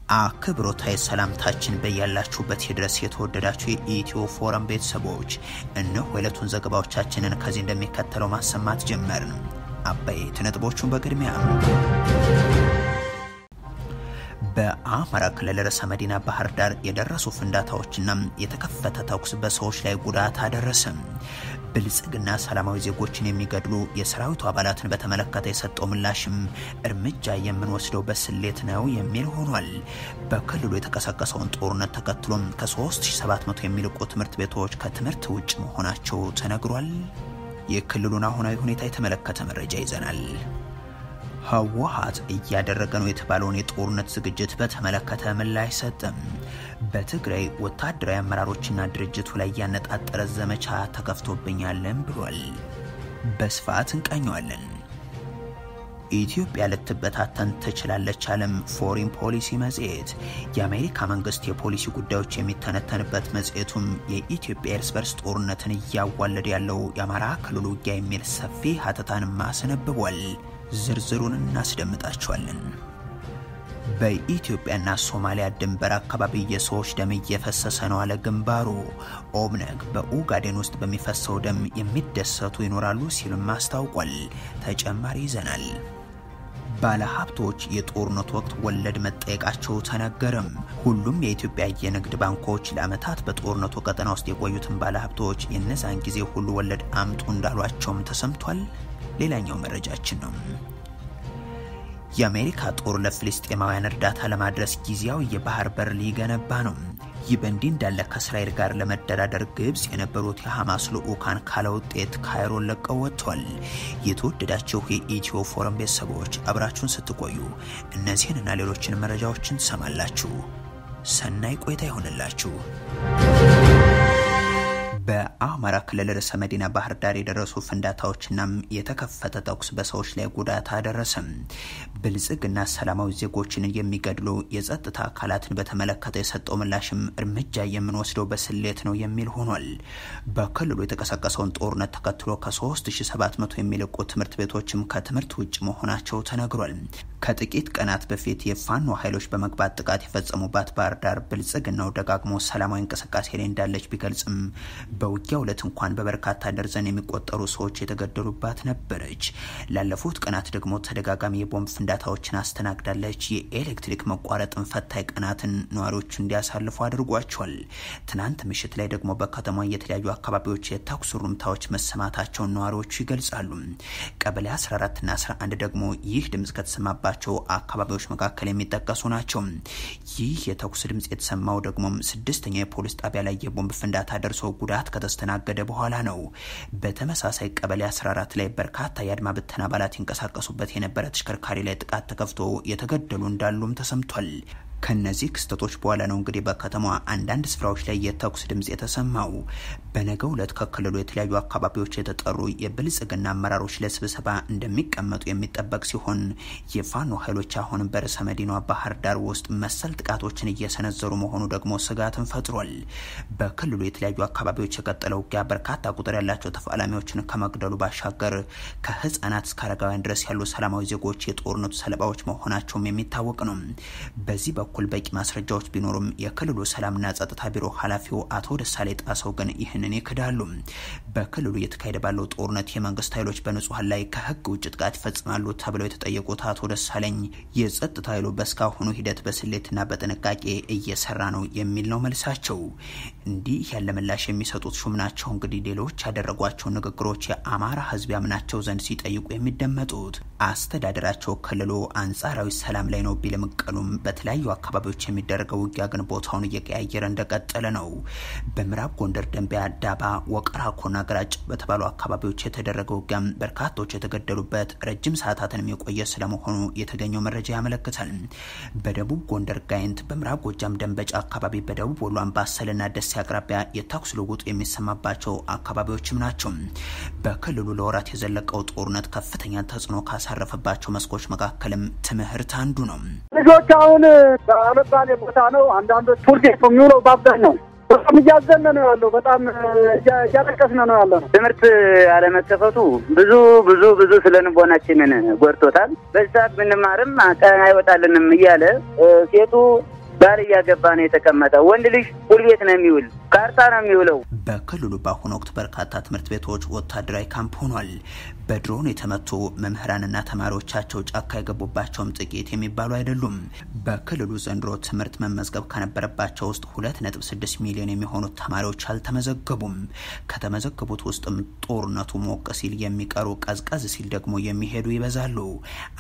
አክብሮታይ ሰላምታችን በያላችሁበት ድረስ የተወደዳችሁ የኢትዮ ፎረም ቤተሰቦች እነሆ የዕለቱን ዘገባዎቻችንን ከዚህ እንደሚከተለው ማሰማት ጀመርን። አበይት ነጥቦቹን በቅድሚያ በአማራ ክልል ርዕሰ መዲና ባህር ዳር የደረሱ ፍንዳታዎችና የተከፈተ ተኩስ በሰዎች ላይ ጉዳት አደረሰ። ብልጽግና ሰላማዊ ዜጎችን የሚገድሉ የሰራዊቱ አባላትን በተመለከተ የሰጠው ምላሽም እርምጃ የምንወስደው በስሌት ነው የሚል ሆኗል። በክልሉ የተቀሰቀሰውን ጦርነት ተከትሎም ከ3700 የሚልቁ ትምህርት ቤቶች ከትምህርት ውጭ መሆናቸው ተነግሯል። የክልሉን አሁናዊ ሁኔታ የተመለከተ መረጃ ይዘናል። ህወሓት እያደረገ ነው የተባለውን የጦርነት ዝግጅት በተመለከተ ምላሽ ሰጠ። በትግራይ ወታደራዊ አመራሮችና ድርጅቱ ላይ ያነጣጠረ ዘመቻ ተከፍቶብኛልም ብሏል። በስፋት እንቃኘዋለን። ኢትዮጵያ ልትበታተን ትችላለች አለም ፎሪን ፖሊሲ መጽሔት። የአሜሪካ መንግስት የፖሊሲ ጉዳዮች የሚተነተንበት መጽሔቱም የኢትዮጵያ እርስ በርስ ጦርነትን እያዋለደ ያለው የአማራ ክልል ውጊያ የሚል ሰፊ ሀተታንም አስነብቧል። ዝርዝሩን እናስደምጣቸዋለን። በኢትዮጵያና ሶማሊያ ድንበር አካባቢ የሰዎች ደም እየፈሰሰ ነው አለ ግንባሩ። ኦብነግ በኡጋዴን ውስጥ በሚፈሰው ደም የሚደሰቱ ይኖራሉ ሲልም አስታውቋል። ተጨማሪ ይዘናል። ባለሀብቶች የጦርነት ወቅት ወለድ መጠየቃቸው ተነገረም። ሁሉም የኢትዮጵያ የንግድ ባንኮች ለአመታት በጦርነቱ ቀጠና ውስጥ የቆዩትን ባለሀብቶች የነዛን ጊዜ ሁሉ ወለድ አምጡ እንዳሏቸውም ተሰምቷል። ሌላኛው መረጃችን ነው። የአሜሪካ ጦር ለፍልስጤማውያን እርዳታ ለማድረስ ጊዜያዊ የባህር በር ሊገነባ ነው። ይህ በእንዲህ እንዳለ ከእስራኤል ጋር ለመደራደር ግብጽ የነበሩት የሐማስ ልዑካን ካለ ውጤት ካይሮን ለቀው ወጥተዋል። የተወደዳችሁ የኢትዮ ፎረም ቤተሰቦች አብራችሁን ስትቆዩ እነዚህንና ሌሎችን መረጃዎችን ትሰማላችሁ። ሰናይ ቆይታ ይሆንላችሁ። በአማራ ክልል ርዕሰ መዲና ባህር ዳር የደረሱ ፍንዳታዎችና የተከፈተ ተኩስ በሰዎች ላይ ጉዳት አደረሰ። ብልጽግና ሰላማዊ ዜጎችን የሚገድሉ የጸጥታ አካላትን በተመለከተ የሰጠው ምላሽም እርምጃ የምንወስደው በስሌት ነው የሚል ሆኗል። በክልሉ የተቀሰቀሰውን ጦርነት ተከትሎ ከ3700 የሚልቁ ትምህርት ቤቶችም ከትምህርት ውጭ መሆናቸው ተነግሯል። ከጥቂት ቀናት በፊት የፋኖ ኃይሎች በመግባት ጥቃት የፈጸሙባት ባህር ዳር ብልጽግናው ደጋግሞ ሰላማዊ እንቅስቃሴ ላይ እንዳለች ቢገልጽም በውጊያው ዕለት እንኳን በበርካታ ደርዘን የሚቆጠሩ ሰዎች የተገደሉባት ነበረች። ላለፉት ቀናት ደግሞ ተደጋጋሚ የቦምብ ፍንዳታዎችን አስተናግዳለች። የኤሌክትሪክ መቋረጥን ፈታኝ ቀናትን ነዋሪዎቹ እንዲያሳልፉ አድርጓቸዋል። ትናንት ምሽት ላይ ደግሞ በከተማው የተለያዩ አካባቢዎች የተኩስ ሩምታዎች መሰማታቸውን ነዋሪዎቹ ይገልጻሉ። ቀበሌ 14 እና 11 ደግሞ ይህ ድምጽ ከተሰማባቸው አካባቢዎች መካከል የሚጠቀሱ ናቸው። ይህ የተኩስ ድምጽ የተሰማው ደግሞ 6ኛ የፖሊስ ጣቢያ ላይ የቦምብ ፍንዳታ ደርሶ ጉዳት ከተስተናገደ በኋላ ነው። በተመሳሳይ ቀበሌ 14 ላይ በርካታ የአድማ ብተና አባላት ይንቀሳቀሱበት የነበረ ተሽከርካሪ ላይ ጥቃት ተከፍቶ የተገደሉ እንዳሉም ተሰምቷል። ከነዚህ ክስተቶች በኋላ ነው እንግዲህ በከተማዋ አንዳንድ ስፍራዎች ላይ የተኩስ ድምጽ የተሰማው። በነገው ዕለት ከክልሉ የተለያዩ አካባቢዎች የተጠሩ የብልጽግና አመራሮች ለስብሰባ እንደሚቀመጡ የሚጠበቅ ሲሆን የፋኖ ኃይሎች አሁን በርዕሰ መዲናዋ ባህር ዳር ውስጥ መሰል ጥቃቶችን እየሰነዘሩ መሆኑ ደግሞ ስጋትን ፈጥሯል። በክልሉ የተለያዩ አካባቢዎች የቀጠለው ውጊያ በርካታ ቁጥር ያላቸው ተፋላሚዎችን ከመግደሉ ባሻገር ከህፃናት እስከ አረጋውያን ድረስ ያሉ ሰላማዊ ዜጎች የጦርነቱ ሰለባዎች መሆናቸውም የሚታወቅ ነው። በዚህ በኩል በቂ ማስረጃዎች ቢኖሩም የክልሉ ሰላምና ጸጥታ ቢሮ ኃላፊው አቶ ደሳሌ ጣሰው ግን ይህንን ይክዳሉ። በክልሉ እየተካሄደ ባለው ጦርነት የመንግስት ኃይሎች በንጹሃን ላይ ከህግ ውጭ ጥቃት ይፈጽማሉ ተብለው የተጠየቁት አቶ ደሳለኝ የጸጥታ ኃይሉ በስካሁኑ ሂደት በስሌትና በጥንቃቄ እየሰራ ነው የሚል ነው መልሳቸው። እንዲህ ያለ ምላሽ የሚሰጡት ሹም ናቸው እንግዲህ ሌሎች ያደረጓቸው ንግግሮች የአማራ ህዝብ ያምናቸው ዘንድ ሲጠይቁ የሚደመጡት። አስተዳደራቸው ክልሉ አንጻራዊ ሰላም ላይ ነው ቢልምቀሉም በተለያዩ አካባቢዎች የሚደረገው ውጊያ ግን ቦታውን እየቀያየረ እንደቀጠለ ነው። በምዕራብ ጎንደር ደንቢያ፣ ዳባ፣ ወቀራኮና ግራጭ በተባሉ አካባቢዎች የተደረገው ውጊያ በርካቶች የተገደሉበት ረጅም ሰዓታትን የቆየ ስለመሆኑ የተገኘው መረጃ ያመለክታል። በደቡብ ጎንደር ጋይንት፣ በምዕራብ ጎጃም ደንበጫ አካባቢ፣ በደቡብ ወሎ አምባሰልና ደሴ አቅራቢያ የተኩስ ልውውጥ የሚሰማባቸው አካባቢዎችም ናቸው። በክልሉ ለወራት የዘለቀው ጦርነት ከፍተኛ ተጽዕኖ ካሳረፈባቸው መስኮች መካከልም ትምህርት አንዱ ነው። ልጆች አሁን በአለባሌ ቦታ ነው አንዳንዶች ቱርጌት የሚውለው በአብዛኛው በጣም እያዘነ ነው ያለው። በጣም እያለቀስን ነው ያለው። ትምህርት አለመከፈቱ ብዙ ስለንቦናችንን ጎድቶታል። በዛት ምንማርም ቀን አይወጣልንም እያለ ሴቱ ባል ያገባ ነው የተቀመጠው ወንድ ልጅ ሁሉ ቤት ነው የሚውል ካርታ ነው የሚውለው በክልሉ በአሁኑ ወቅት በርካታ ትምህርት ቤቶች ወታደራዊ ካምፕ ሆኗል በድሮን የተመቱ መምህራንና ተማሪዎቻቸው ጫካ የገቡባቸውም ጥቂት የሚባሉ አይደሉም በክልሉ ዘንድሮ ትምህርት መመዝገብ ከነበረባቸው ውስጥ 2.6 ሚሊዮን የሚሆኑ ተማሪዎች አልተመዘገቡም ከተመዘገቡት ውስጥም ጦርነቱ ሞቅ ሲል የሚቀሩ ቀዝቀዝ ሲል ደግሞ የሚሄዱ ይበዛሉ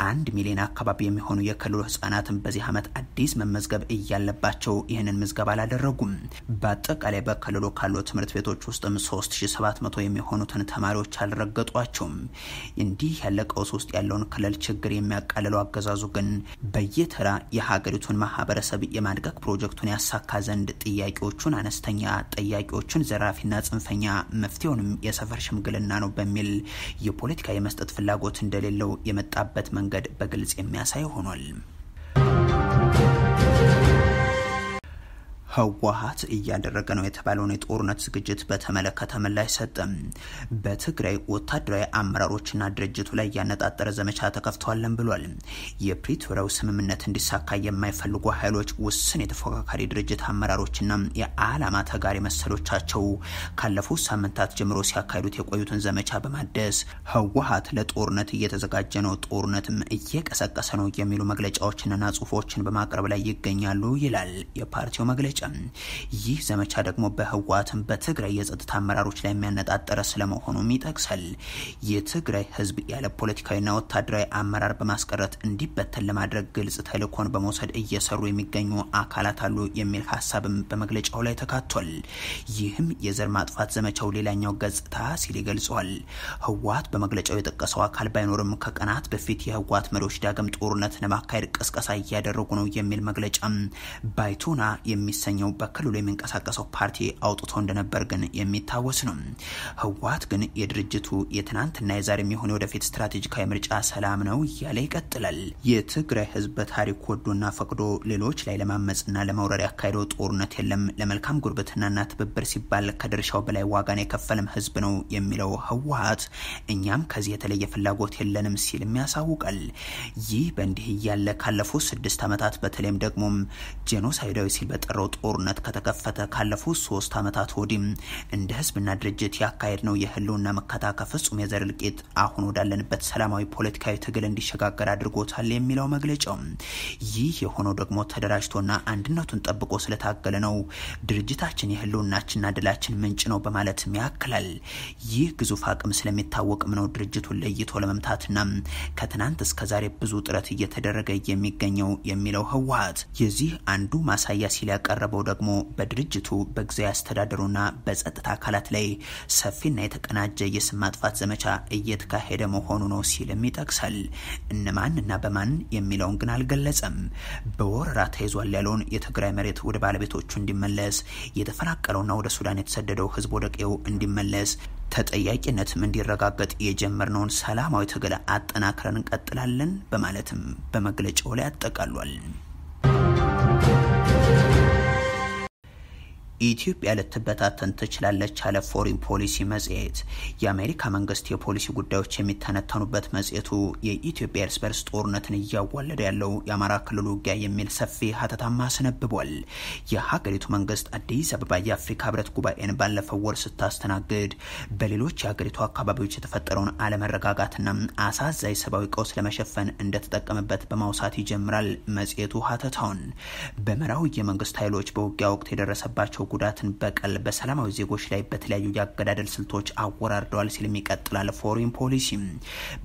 1 ሚሊዮን አካባቢ የሚሆኑ የክልሉ ህፃናትን በዚህ ዓመት አዲስ መመዝገብ እያለባቸው ይህንን ምዝገባ አላደረጉም በአጠቃላይ በክልሉ ካሉ ትምህርት ቤቶች ውስጥም 3700 የሚሆኑትን ተማሪዎች አልረገጧቸውም እንዲህ ያለ ቀውስ ውስጥ ያለውን ክልል ችግር የሚያቃልለው አገዛዙ ግን በየተራ የሀገሪቱን ማህበረሰብ የማድቀቅ ፕሮጀክቱን ያሳካ ዘንድ ጥያቄዎቹን አነስተኛ ጥያቄዎቹን ዘራፊና ጽንፈኛ መፍትሄውንም የሰፈር ሽምግልና ነው በሚል የፖለቲካ የመስጠት ፍላጎት እንደሌለው የመጣበት መንገድ በግልጽ የሚያሳይ ሆኗል ህወሓት እያደረገ ነው የተባለውን የጦርነት ዝግጅት በተመለከተ ምላሽ ሰጠ በትግራይ ወታደራዊ አመራሮችና ድርጅቱ ላይ ያነጣጠረ ዘመቻ ተከፍቷልም ብሏል የፕሪቶሪያው ስምምነት እንዲሳካ የማይፈልጉ ኃይሎች ውስን የተፎካካሪ ድርጅት አመራሮችና የዓላማ ተጋሪ መሰሎቻቸው ካለፉት ሳምንታት ጀምሮ ሲያካሂዱት የቆዩትን ዘመቻ በማደስ ህወሓት ለጦርነት እየተዘጋጀ ነው ጦርነትም እየቀሰቀሰ ነው የሚሉ መግለጫዎችንና ጽሁፎችን በማቅረብ ላይ ይገኛሉ ይላል የፓርቲው መግለጫ ይህ ዘመቻ ደግሞ በህወሓትም በትግራይ የጸጥታ አመራሮች ላይ የሚያነጣጠረ ስለመሆኑም ይጠቅሳል የትግራይ ህዝብ ያለ ፖለቲካዊና ወታደራዊ አመራር በማስቀረት እንዲበተን ለማድረግ ግልጽ ተልእኮን በመውሰድ እየሰሩ የሚገኙ አካላት አሉ የሚል ሐሳብም በመግለጫው ላይ ተካቷል ይህም የዘር ማጥፋት ዘመቻው ሌላኛው ገጽታ ሲል ይገልጸዋል ህወሓት በመግለጫው የጠቀሰው አካል ባይኖርም ከቀናት በፊት የህወሓት መሪዎች ዳግም ጦርነት ለማካሄድ ቅስቀሳ እያደረጉ ነው የሚል መግለጫ ባይቶና የሚሰኘው በክልሉ የሚንቀሳቀሰው ፓርቲ አውጥቶ እንደነበር ግን የሚታወስ ነው ህወሓት ግን የድርጅቱ የትናንትና የዛሬ የሚሆን ወደፊት ስትራቴጂካዊ ምርጫ ሰላም ነው ያለ ይቀጥላል የትግራይ ህዝብ በታሪክ ወዶና ፈቅዶ ሌሎች ላይ ለማመጽና ለመውረር ያካሄደው ጦርነት የለም ለመልካም ጉርብትናና ትብብር ሲባል ከድርሻው በላይ ዋጋን የከፈለም ህዝብ ነው የሚለው ህወሓት እኛም ከዚህ የተለየ ፍላጎት የለንም ሲል የሚያሳውቃል ይህ በእንዲህ ያለ ካለፉት 6 ዓመታት በተለይም ደግሞ ጄኖሳይዳዊ ሲል በጠራው ጦርነት ከተከፈተ ካለፉት 3 ዓመታት ወዲህ እንደ ህዝብና ድርጅት ያካሄድ ነው የህልውና መከታከፍ ፍጹም የዘር ልቂት አሁን ወዳለንበት ሰላማዊ ፖለቲካዊ ትግል እንዲሸጋገር አድርጎታል የሚለው መግለጫው ይህ የሆነው ደግሞ ተደራጅቶና አንድነቱን ጠብቆ ስለታገለ ነው ድርጅታችን የህልውናችንና ድላችን ምንጭ ነው በማለት ያክላል ይህ ግዙፍ አቅም ስለሚታወቅም ነው ድርጅቱን ለይቶ ለመምታትና ከትናንት እስከ ዛሬ ብዙ ጥረት እየተደረገ የሚገኘው የሚለው ህወሓት የዚህ አንዱ ማሳያ ሲል ያቀረበው ደግሞ በድርጅቱ በጊዜያዊ አስተዳደሩና በጸጥታ አካላት ላይ ሰፊና የተቀናጀ የስም ማጥፋት ዘመቻ እየተካሄደ መሆኑ ነው ሲልም ይጠቅሳል እነማንና በማን የሚለውን ግን አልገለጸም በወረራ ተይዟል ያለውን የትግራይ መሬት ወደ ባለቤቶቹ እንዲመለስ የተፈናቀለውና ወደ ሱዳን የተሰደደው ህዝብ ወደ ቀዬው እንዲመለስ ተጠያቂነትም እንዲረጋገጥ የጀመርነውን ሰላማዊ ትግል አጠናክረን እንቀጥላለን በማለትም በመግለጫው ላይ አጠቃሏል ኢትዮጵያ ልትበታተን ትችላለች አለ ፎሪን ፖሊሲ መጽሔት የአሜሪካ መንግስት የፖሊሲ ጉዳዮች የሚተነተኑበት መጽሔቱ የኢትዮጵያ እርስ በርስ ጦርነትን እያዋለደ ያለው የአማራ ክልል ውጊያ የሚል ሰፊ ሀተታማ አስነብቧል የሀገሪቱ መንግስት አዲስ አበባ የአፍሪካ ህብረት ጉባኤን ባለፈው ወር ስታስተናግድ በሌሎች የሀገሪቱ አካባቢዎች የተፈጠረውን አለመረጋጋትና አሳዛኝ ሰብአዊ ቀውስ ለመሸፈን እንደተጠቀመበት በማውሳት ይጀምራል መጽሔቱ ሀተታውን በመራው የመንግስት ኃይሎች በውጊያ ወቅት የደረሰባቸው ጉዳትን በቀል በሰላማዊ ዜጎች ላይ በተለያዩ ያገዳደል ስልቶች አወራርደዋል ሲል የሚቀጥላል ፎሪን ፖሊሲ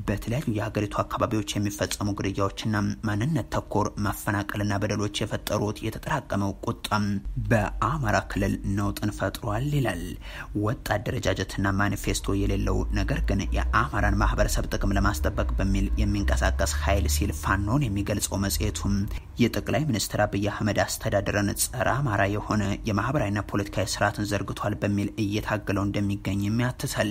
በተለያዩ የሀገሪቱ አካባቢዎች የሚፈጸሙ ግድያዎችና ማንነት ተኮር ማፈናቀልና በደሎች የፈጠሩት የተጠራቀመው ቁጣም በአማራ ክልል ነውጥን ፈጥሯል ይላል ወጥ አደረጃጀትና ማኒፌስቶ የሌለው ነገር ግን የአማራን ማህበረሰብ ጥቅም ለማስጠበቅ በሚል የሚንቀሳቀስ ኃይል ሲል ፋኖን የሚገልጸው መጽሔቱም የጠቅላይ ሚኒስትር አብይ አህመድ አስተዳደርን ጸረ አማራ የሆነ የማህበራዊና ፖለቲካዊ ስርዓትን ዘርግቷል በሚል እየታገለው እንደሚገኝ የሚያትታል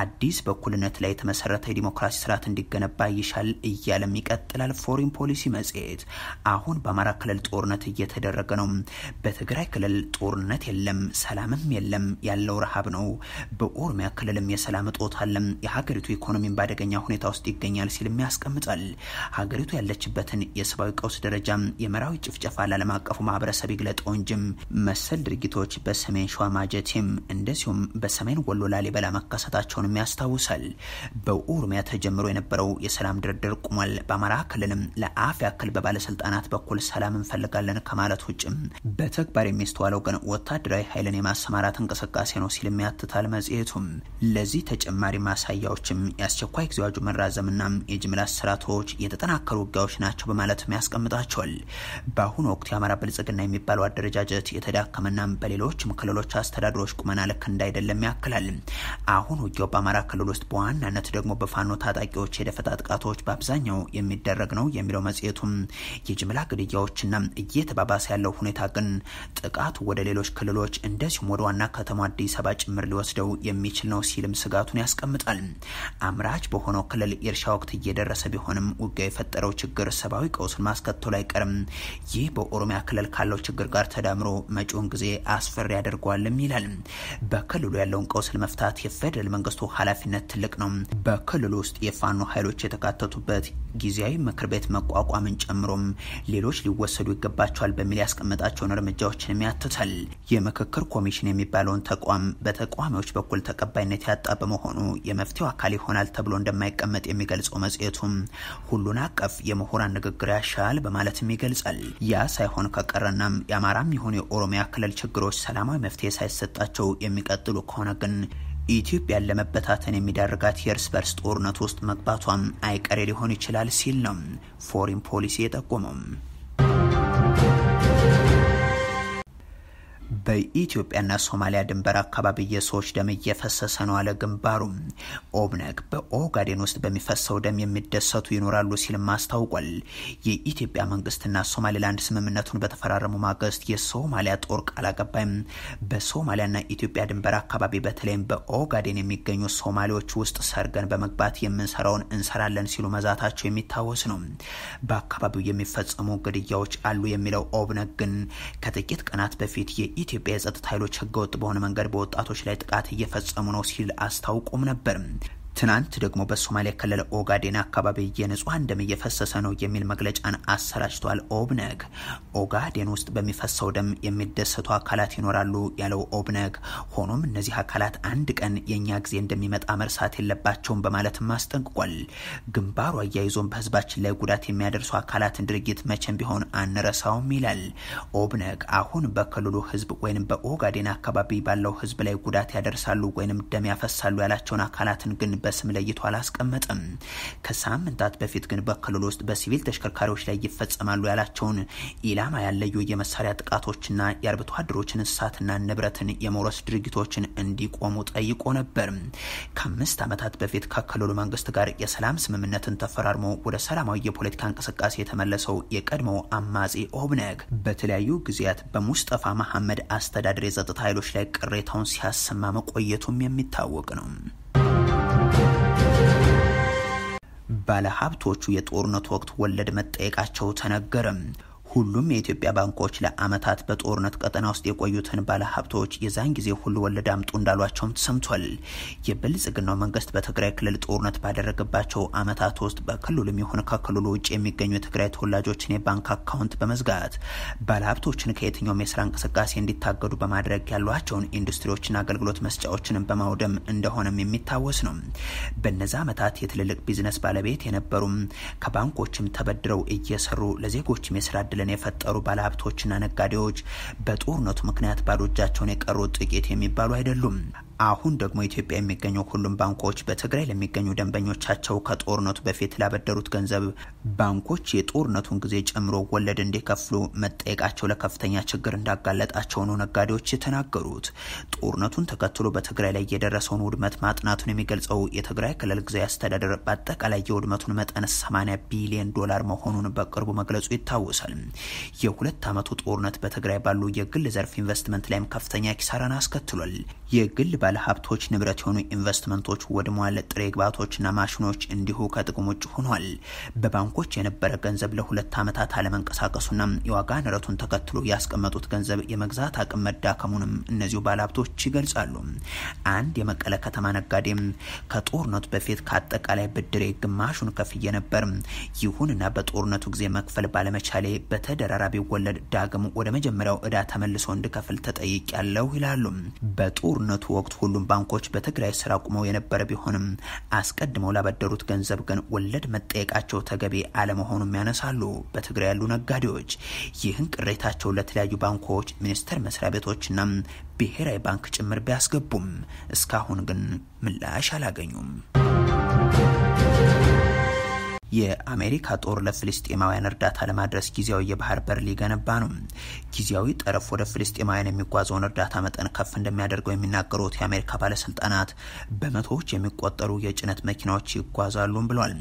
አዲስ በኩልነት ላይ የተመሰረተ ዲሞክራሲ ስርዓት እንዲገነባ ይሻል እያለም ይቀጥላል ፎሪን ፖሊሲ መጽሔት አሁን በአማራ ክልል ጦርነት እየተደረገ ነው በትግራይ ክልል ጦርነት የለም ሰላምም የለም ያለው ረሃብ ነው በኦሮሚያ ክልልም የሰላም እጦት አለ የሀገሪቱ ኢኮኖሚን ባደገኛ ሁኔታ ውስጥ ይገኛል ሲል የሚያስቀምጣል ሀገሪቱ ያለችበትን የሰብአዊ ቀውስ ደረጃ እርምጃም የመራዊ ጭፍጨፋ ለዓለም አቀፉ ማህበረሰብ ይግለጠው እንጂም መሰል ድርጊቶች በሰሜን ሸዋ ማጀቴም እንደዚሁም በሰሜን ወሎ ላሊበላ መከሰታቸውንም ያስታውሳል። በኦሮሚያ ተጀምሮ የነበረው የሰላም ድርድር ቁሟል። በአማራ ክልልም ለአፍ ያክል በባለስልጣናት በኩል ሰላም እንፈልጋለን ከማለት ውጭም በተግባር የሚስተዋለው ግን ወታደራዊ ኃይልን የማሰማራት እንቅስቃሴ ነው ሲልም ያትታል መጽሔቱም። ለዚህ ተጨማሪ ማሳያዎችም የአስቸኳይ ጊዜ አዋጁ መራዘምና የጅምላ ስራቶች የተጠናከሩ ውጊያዎች ናቸው በማለትም ያስቀምጣቸዋል። በአሁኑ ወቅት የአማራ ብልጽግና የሚባለው አደረጃጀት የተዳከመና በሌሎችም ክልሎች አስተዳደሮች ቁመና ልክ እንዳይደለም ያክላል። አሁን ውጊያው በአማራ ክልል ውስጥ በዋናነት ደግሞ በፋኖ ታጣቂዎች የደፈጣ ጥቃቶች በአብዛኛው የሚደረግ ነው የሚለው መጽሔቱም የጅምላ ግድያዎችና እየተባባሰ ያለው ሁኔታ ግን ጥቃቱ ወደ ሌሎች ክልሎች እንደዚሁም ወደ ዋና ከተማ አዲስ አበባ ጭምር ሊወስደው የሚችል ነው ሲልም ስጋቱን ያስቀምጣል። አምራች በሆነው ክልል የእርሻ ወቅት እየደረሰ ቢሆንም ውጊያው የፈጠረው ችግር ሰብአዊ ቀውስን ማስከተሉ አይቀርም። ይህ በኦሮሚያ ክልል ካለው ችግር ጋር ተዳምሮ መጪውን ጊዜ አስፈሪ ያደርገዋልም ይላል። በክልሉ ያለውን ቀውስ ለመፍታት የፌደራል መንግስቱ ኃላፊነት ትልቅ ነው። በክልሉ ውስጥ የፋኖ ኃይሎች የተካተቱበት ጊዜያዊ ምክር ቤት መቋቋምን ጨምሮም ሌሎች ሊወሰዱ ይገባቸዋል በሚል ያስቀመጣቸውን እርምጃዎችንም ያትታል። የምክክር ኮሚሽን የሚባለውን ተቋም በተቋሚዎች በኩል ተቀባይነት ያጣ በመሆኑ የመፍትሄው አካል ይሆናል ተብሎ እንደማይቀመጥ የሚገልጸው መጽሔቱም ሁሉን አቀፍ የምሁራን ንግግር ያሻል በማለትም ይገልጻል። ያ ሳይሆን ከቀረናም የአማራም ይሁን የኦሮሚያ ክልል ችግሮች ሰላማዊ መፍትሄ ሳይሰጣቸው የሚቀጥሉ ከሆነ ግን ኢትዮጵያን ለመበታተን የሚዳርጋት የእርስ በርስ ጦርነት ውስጥ መግባቷም አይቀሬ ሊሆን ይችላል ሲል ነው ፎሪን ፖሊሲ የጠቆመው። በኢትዮጵያና ሶማሊያ ድንበር አካባቢ የሰዎች ደም እየፈሰሰ ነው አለ ግንባሩ። ኦብነግ በኦጋዴን ውስጥ በሚፈሰው ደም የሚደሰቱ ይኖራሉ ሲልም አስታውቋል። የኢትዮጵያ መንግስትና ሶማሌላንድ ስምምነቱን በተፈራረሙ ማግስት የሶማሊያ ጦር ቃል አቀባይ በሶማሊያና ኢትዮጵያ ድንበር አካባቢ በተለይም በኦጋዴን የሚገኙ ሶማሌዎች ውስጥ ሰርገን በመግባት የምንሰራውን እንሰራለን ሲሉ መዛታቸው የሚታወስ ነው። በአካባቢው የሚፈጸሙ ግድያዎች አሉ የሚለው ኦብነግ ግን ከጥቂት ቀናት በፊት የኢትዮጵያ የጸጥታ ኃይሎች ህገወጥ በሆነ መንገድ በወጣቶች ላይ ጥቃት እየፈጸሙ ነው ሲል አስታውቆም ነበር። ትናንት ደግሞ በሶማሊያ ክልል ኦጋዴን አካባቢ የንጹሃን ደም እየፈሰሰ ነው የሚል መግለጫን አሰራጭቷል። ኦብነግ ኦጋዴን ውስጥ በሚፈሰው ደም የሚደሰቱ አካላት ይኖራሉ ያለው ኦብነግ ሆኖም እነዚህ አካላት አንድ ቀን የኛ ጊዜ እንደሚመጣ መርሳት የለባቸውም በማለትም አስጠንቅቋል። ግንባሩ አያይዞም በህዝባችን ላይ ጉዳት የሚያደርሱ አካላትን ድርጊት መቼም ቢሆን አንረሳውም ይላል። ኦብነግ አሁን በክልሉ ህዝብ ወይንም በኦጋዴን አካባቢ ባለው ህዝብ ላይ ጉዳት ያደርሳሉ ወይንም ደም ያፈሳሉ ያላቸውን አካላትን ግን በስም ለይቶ አላስቀመጠም። ከሳምንታት በፊት ግን በክልሉ ውስጥ በሲቪል ተሽከርካሪዎች ላይ ይፈጸማሉ ያላቸውን ኢላማ ያለዩ የመሳሪያ ጥቃቶችና የአርብቶ አደሮችን እንስሳትና ንብረትን የመውረስ ድርጊቶችን እንዲቆሙ ጠይቆ ነበር። ከ5 ዓመታት በፊት ከክልሉ መንግስት ጋር የሰላም ስምምነትን ተፈራርሞ ወደ ሰላማዊ የፖለቲካ እንቅስቃሴ የተመለሰው የቀድሞው አማጺ ኦብነግ በተለያዩ ጊዜያት በሙስጠፋ መሐመድ አስተዳደር የጸጥታ ኃይሎች ላይ ቅሬታውን ሲያሰማ መቆየቱም የሚታወቅ ነው። ባለሀብቶቹ የጦርነት ወቅት ወለድ መጠየቃቸው ተነገረ። ሁሉም የኢትዮጵያ ባንኮች ለአመታት በጦርነት ቀጠና ውስጥ የቆዩትን ባለሀብቶች የዛን ጊዜ ሁሉ ወለድ አምጡ እንዳሏቸውም ተሰምቷል። የብልጽግናው መንግስት በትግራይ ክልል ጦርነት ባደረገባቸው አመታት ውስጥ በክልሉም ይሁን ከክልሉ ውጭ የሚገኙ የትግራይ ተወላጆችን የባንክ አካውንት በመዝጋት ባለሀብቶችን ከየትኛውም የስራ እንቅስቃሴ እንዲታገዱ በማድረግ ያሏቸውን ኢንዱስትሪዎችና አገልግሎት መስጫዎችን በማውደም እንደሆነም የሚታወስ ነው። በነዛ አመታት የትልልቅ ቢዝነስ ባለቤት የነበሩም ከባንኮችም ተበድረው እየሰሩ ለዜጎችም የስራ ዕድል የፈጠሩ ባለሀብቶችና ነጋዴዎች በጦርነቱ ምክንያት ባዶ እጃቸውን የቀሩ ጥቂት የሚባሉ አይደሉም። አሁን ደግሞ ኢትዮጵያ የሚገኙ ሁሉም ባንኮች በትግራይ ለሚገኙ ደንበኞቻቸው ከጦርነቱ በፊት ላበደሩት ገንዘብ ባንኮች የጦርነቱን ጊዜ ጨምሮ ወለድ እንዲከፍሉ መጠየቃቸው ለከፍተኛ ችግር እንዳጋለጣቸው ነው ነጋዴዎች የተናገሩት። ጦርነቱን ተከትሎ በትግራይ ላይ የደረሰውን ውድመት ማጥናቱን የሚገልጸው የትግራይ ክልል ጊዜያዊ አስተዳደር በአጠቃላይ የውድመቱን መጠን 80 ቢሊዮን ዶላር መሆኑን በቅርቡ መግለጹ ይታወሳል። የ2 ዓመቱ ጦርነት በትግራይ ባሉ የግል ዘርፍ ኢንቨስትመንት ላይም ከፍተኛ ኪሳራን አስከትሏል። የግል ባለ ሀብቶች ንብረት የሆኑ ኢንቨስትመንቶች ወድመዋል። ጥሬ ግብዓቶችና ማሽኖች እንዲሁ ከጥቅም ውጭ ሆኗል። በባንኮች የነበረ ገንዘብ ለ2 ዓመታት አለመንቀሳቀሱና የዋጋ ንረቱን ተከትሎ ያስቀመጡት ገንዘብ የመግዛት አቅም መዳከሙንም እነዚሁ ባለ ሀብቶች ይገልጻሉ። አንድ የመቀለ ከተማ ነጋዴም ከጦርነቱ በፊት ከአጠቃላይ ብድሬ ግማሹን ከፍዬ ነበር፣ ይሁንና በጦርነቱ ጊዜ መክፈል ባለመቻሌ በተደራራቢ ወለድ ዳግም ወደ መጀመሪያው እዳ ተመልሶ እንድከፍል ተጠይቄያለሁ ይላሉ። በጦርነቱ ወቅት ሁሉም ባንኮች በትግራይ ስራ ቆመው የነበረ ቢሆንም አስቀድመው ላበደሩት ገንዘብ ግን ወለድ መጠየቃቸው ተገቢ አለመሆኑን ያነሳሉ። በትግራይ ያሉ ነጋዴዎች ይህን ቅሬታቸው ለተለያዩ ባንኮች፣ ሚኒስቴር መስሪያ ቤቶችና ብሔራዊ ባንክ ጭምር ቢያስገቡም እስካሁን ግን ምላሽ አላገኙም። የአሜሪካ ጦር ለፍልስጤማውያን እርዳታ ለማድረስ ጊዜያዊ የባህር በር ሊገነባ ነው። ጊዜያዊ ጠረፍ ወደ ፍልስጤማውያን የሚጓዘውን እርዳታ መጠን ከፍ እንደሚያደርገው የሚናገሩት የአሜሪካ ባለስልጣናት በመቶዎች የሚቆጠሩ የጭነት መኪናዎች ይጓዛሉ ብለዋል።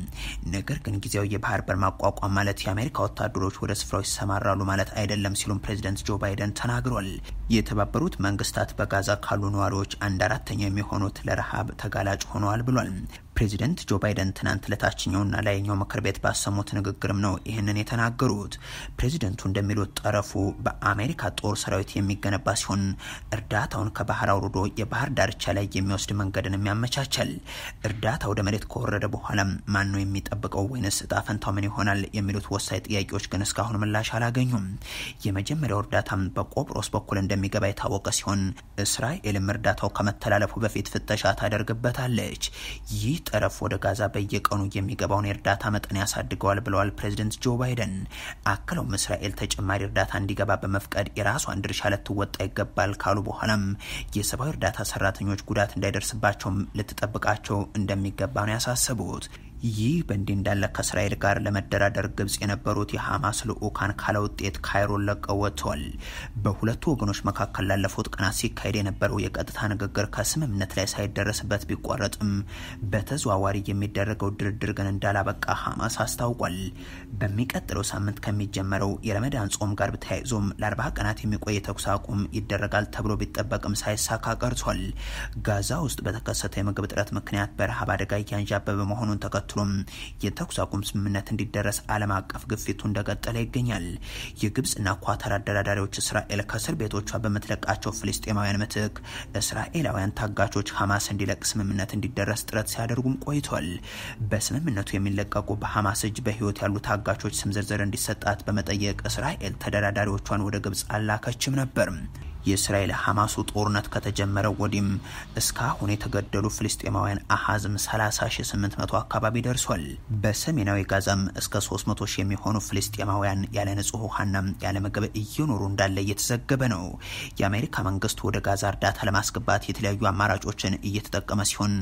ነገር ግን ጊዜያዊ የባህር በር ማቋቋም ማለት የአሜሪካ ወታደሮች ወደ ስፍራው ይሰማራሉ ማለት አይደለም ሲሉም ፕሬዚደንት ጆ ባይደን ተናግረዋል። የተባበሩት መንግስታት በጋዛ ካሉ ነዋሪዎች 1/4 የሚሆኑት ለረሃብ ተጋላጭ ሆነዋል ብሏል። ፕሬዚደንት ጆ ባይደን ትናንት ለታችኛውና ላይኛው ምክር ቤት ባሰሙት ንግግርም ነው ይህንን የተናገሩት። ፕሬዚደንቱ እንደሚሉት ጠረፉ በአሜሪካ ጦር ሰራዊት የሚገነባ ሲሆን እርዳታውን ከባህር አውርዶ የባህር ዳርቻ ላይ የሚወስድ መንገድንም ያመቻቻል። እርዳታ ወደ መሬት ከወረደ በኋላ ማን ነው የሚጠብቀው ወይንስ እጣ ፈንታው ምን ይሆናል የሚሉት ወሳኝ ጥያቄዎች ግን እስካሁን ምላሽ አላገኙም። የመጀመሪያው እርዳታም በቆጵሮስ በኩል እንደሚገባ የታወቀ ሲሆን እስራኤልም እርዳታው ከመተላለፉ በፊት ፍተሻ ታደርግበታለች። ይህ ጠረፍ ወደ ጋዛ በየቀኑ የሚገባውን የእርዳታ መጠን ያሳድገዋል ብለዋል ፕሬዚደንት ጆ ባይደን። አክለውም እስራኤል ተጨማሪ እርዳታ እንዲገባ በመፍቀድ የራሷን ድርሻ ልትወጣ ይገባል ካሉ በኋላም የሰብአዊ እርዳታ ሰራተኞች ጉዳት እንዳይደርስባቸው ልትጠብቃቸው እንደሚገባ ነው ያሳሰቡት። ይህ በእንዲህ እንዳለ ከእስራኤል ጋር ለመደራደር ግብጽ የነበሩት የሐማስ ልዑካን ካለ ውጤት ካይሮን ለቀው ወጥተዋል። በሁለቱ ወገኖች መካከል ላለፉት ቀናት ሲካሄድ የነበረው የቀጥታ ንግግር ከስምምነት ላይ ሳይደረስበት ቢቋረጥም በተዘዋዋሪ የሚደረገው ድርድር ግን እንዳላበቃ ሐማስ አስታውቋል። በሚቀጥለው ሳምንት ከሚጀመረው የረመዳን ጾም ጋር በተያይዞም ለ40 ቀናት የሚቆይ ተኩስ አቁም ይደረጋል ተብሎ ቢጠበቅም ሳይሳካ ቀርቷል። ጋዛ ውስጥ በተከሰተ የምግብ እጥረት ምክንያት በረሃብ አደጋ እያንዣበበ መሆኑን ተከትሎ የተኩስ አቁም ስምምነት እንዲደረስ ዓለም አቀፍ ግፊቱ እንደቀጠለ ይገኛል። የግብጽና ኳታር አደራዳሪዎች እስራኤል ከእስር ቤቶቿ በመትለቃቸው ፍልስጤማውያን ምትክ እስራኤላውያን ታጋቾች ሐማስ እንዲለቅ ስምምነት እንዲደረስ ጥረት ሲያደርጉም ቆይቷል። በስምምነቱ የሚለቀቁ በሐማስ እጅ በህይወት ያሉ ታጋቾች ስም ዝርዝር እንዲሰጣት በመጠየቅ እስራኤል ተደራዳሪዎቿን ወደ ግብጽ አላከችም ነበር። የእስራኤል ሐማሱ ጦርነት ከተጀመረ ወዲህም እስካሁን የተገደሉ ፍልስጤማውያን አሃዝም 30800 አካባቢ ደርሷል። በሰሜናዊ ጋዛም እስከ 300,000 የሚሆኑ ፍልስጤማውያን ያለ ንጹህ ውሃና ያለ ምግብ እየኖሩ እንዳለ እየተዘገበ ነው። የአሜሪካ መንግስት ወደ ጋዛ እርዳታ ለማስገባት የተለያዩ አማራጮችን እየተጠቀመ ሲሆን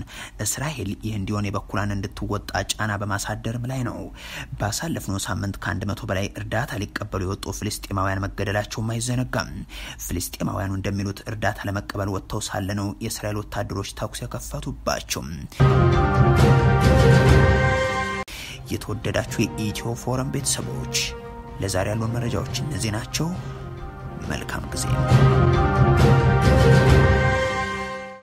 እስራኤል ይህ እንዲሆን የበኩሏን እንድትወጣ ጫና በማሳደርም ላይ ነው። ባሳለፍነው ሳምንት ከ100 በላይ እርዳታ ሊቀበሉ የወጡ ፍልስጤማውያን መገደላቸውም አይዘነጋም። ፍልስጤማውያኑ እንደሚሉት እርዳታ ለመቀበል ወጥተው ሳለ ነው የእስራኤል ወታደሮች ተኩስ የከፈቱባቸው። የተወደዳችሁ የኢትዮ ፎረም ቤተሰቦች ለዛሬ ያሉን መረጃዎች እነዚህ ናቸው። መልካም ጊዜ።